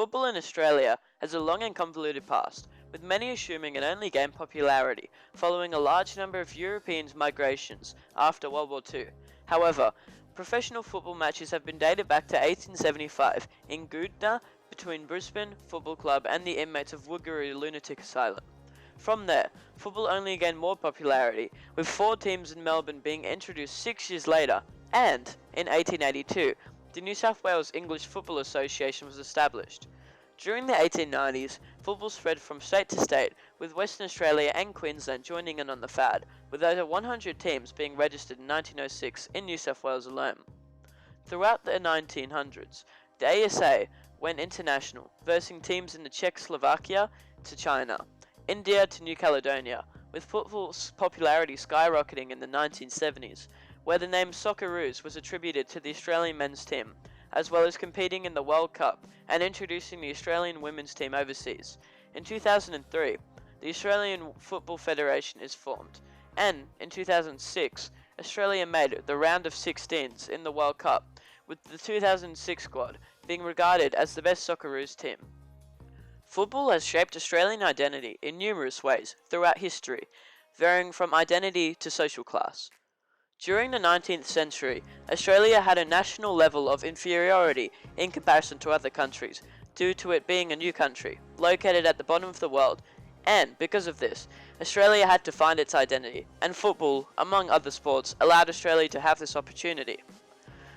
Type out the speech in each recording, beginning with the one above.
Football in Australia has a long and convoluted past, with many assuming it only gained popularity following a large number of Europeans' migrations after World War II. However, professional football matches have been dated back to 1875 in Goodna between Brisbane Football Club and the inmates of Woogaroo Lunatic Asylum. From there, football only gained more popularity, with 4 teams in Melbourne being introduced 6 years later, and, in 1882, the New South Wales English Football Association was established. During the 1890s, football spread from state to state, with Western Australia and Queensland joining in on the fad, with over 100 teams being registered in 1906 in New South Wales alone. Throughout the 1900s, the ASA went international, versing teams in the Czechoslovakia to China, India to New Caledonia, with football's popularity skyrocketing in the 1970s, where the name Socceroos was attributed to the Australian men's team, as well as competing in the World Cup and introducing the Australian women's team overseas. In 2003, the Australian Football Federation is formed, and in 2006, Australia made the round of 16s in the World Cup, with the 2006 squad being regarded as the best Socceroos team. Football has shaped Australian identity in numerous ways throughout history, varying from identity to social class. During the 19th century, Australia had a national level of inferiority in comparison to other countries, due to it being a new country, located at the bottom of the world, and because of this, Australia had to find its identity, and football, among other sports, allowed Australia to have this opportunity.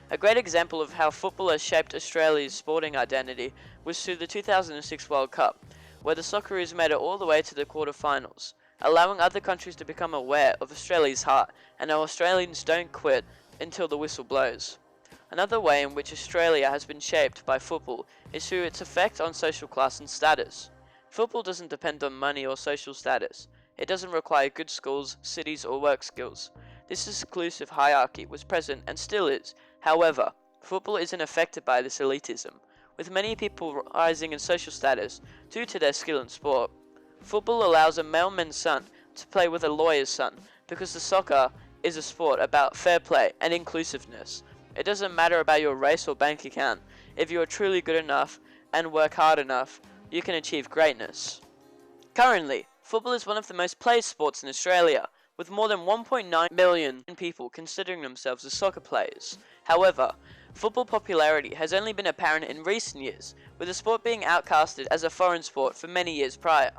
A great example of how football has shaped Australia's sporting identity was through the 2006 World Cup, where the Socceroos made it all the way to the quarterfinals, allowing other countries to become aware of Australia's heart and how Australians don't quit until the whistle blows. Another way in which Australia has been shaped by football is through its effect on social class and status. Football doesn't depend on money or social status. It doesn't require good schools, cities, or work skills. This exclusive hierarchy was present and still is. However, football isn't affected by this elitism, with many people rising in social status due to their skill in sport. Football allows a mailman's son to play with a lawyer's son, because the soccer is a sport about fair play and inclusiveness. It doesn't matter about your race or bank account. If you are truly good enough and work hard enough, you can achieve greatness. Currently, football is one of the most played sports in Australia, with more than 1.9 million people considering themselves as soccer players. However, football popularity has only been apparent in recent years, with the sport being outcasted as a foreign sport for many years prior.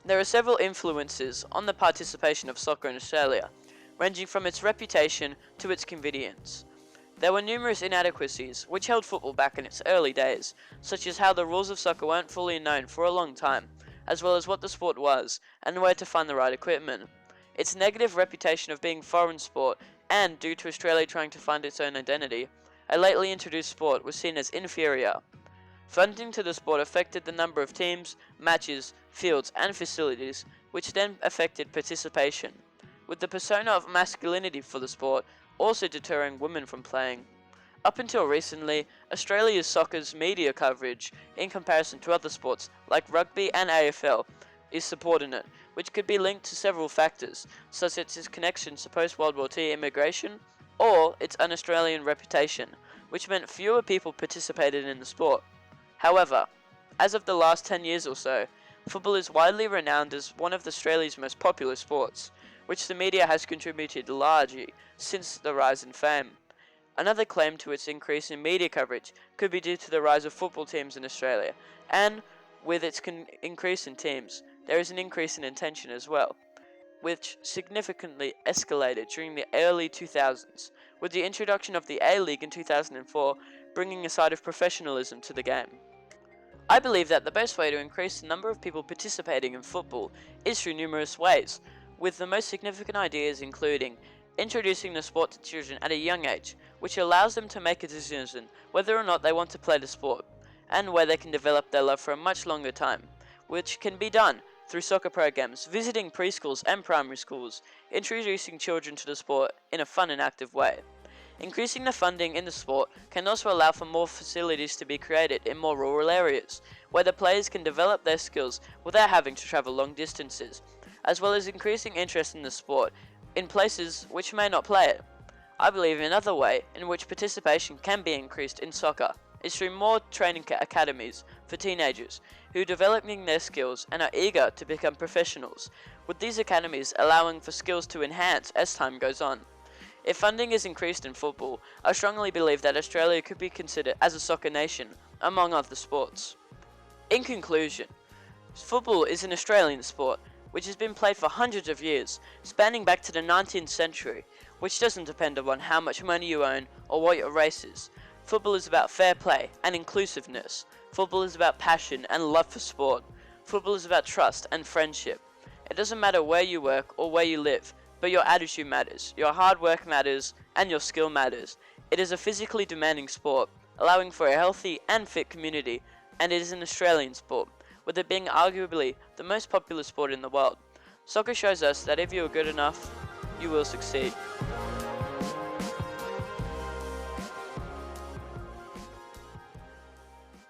There are several influences on the participation of soccer in Australia, ranging from its reputation to its convenience. There were numerous inadequacies which held football back in its early days, such as how the rules of soccer weren't fully known for a long time, as well as what the sport was and where to find the right equipment. Its negative reputation of being foreign sport, and due to Australia trying to find its own identity, a lately introduced sport was seen as inferior. Funding to the sport affected the number of teams, matches, fields, and facilities, which then affected participation, with the persona of masculinity for the sport also deterring women from playing. Up until recently, Australia's soccer's media coverage, in comparison to other sports like rugby and AFL, is subordinate, which could be linked to several factors, such as its connections to post-World War II immigration, or its un-Australian reputation, which meant fewer people participated in the sport. However, as of the last 10 years or so, football is widely renowned as one of Australia's most popular sports, which the media has contributed largely since the rise in fame. Another claim to its increase in media coverage could be due to the rise of football teams in Australia, and with its increase in teams, there is an increase in attention as well, which significantly escalated during the early 2000s, with the introduction of the A-League in 2004 bringing a side of professionalism to the game. I believe that the best way to increase the number of people participating in football is through numerous ways, with the most significant ideas including introducing the sport to children at a young age, which allows them to make a decision whether or not they want to play the sport, and where they can develop their love for a much longer time, which can be done through soccer programs, visiting preschools and primary schools, introducing children to the sport in a fun and active way. Increasing the funding in the sport can also allow for more facilities to be created in more rural areas, where the players can develop their skills without having to travel long distances, as well as increasing interest in the sport in places which may not play it. I believe another way in which participation can be increased in soccer is through more training academies for teenagers who are developing their skills and are eager to become professionals, with these academies allowing for skills to enhance as time goes on. If funding is increased in football, I strongly believe that Australia could be considered as a soccer nation, among other sports. In conclusion, football is an Australian sport which has been played for hundreds of years, spanning back to the 19th century, which doesn't depend upon how much money you own or what your race is. Football is about fair play and inclusiveness. Football is about passion and love for sport. Football is about trust and friendship. It doesn't matter where you work or where you live, but your attitude matters, your hard work matters, and your skill matters. It is a physically demanding sport, allowing for a healthy and fit community, and it is an Australian sport, with it being arguably the most popular sport in the world. Soccer shows us that if you are good enough, you will succeed.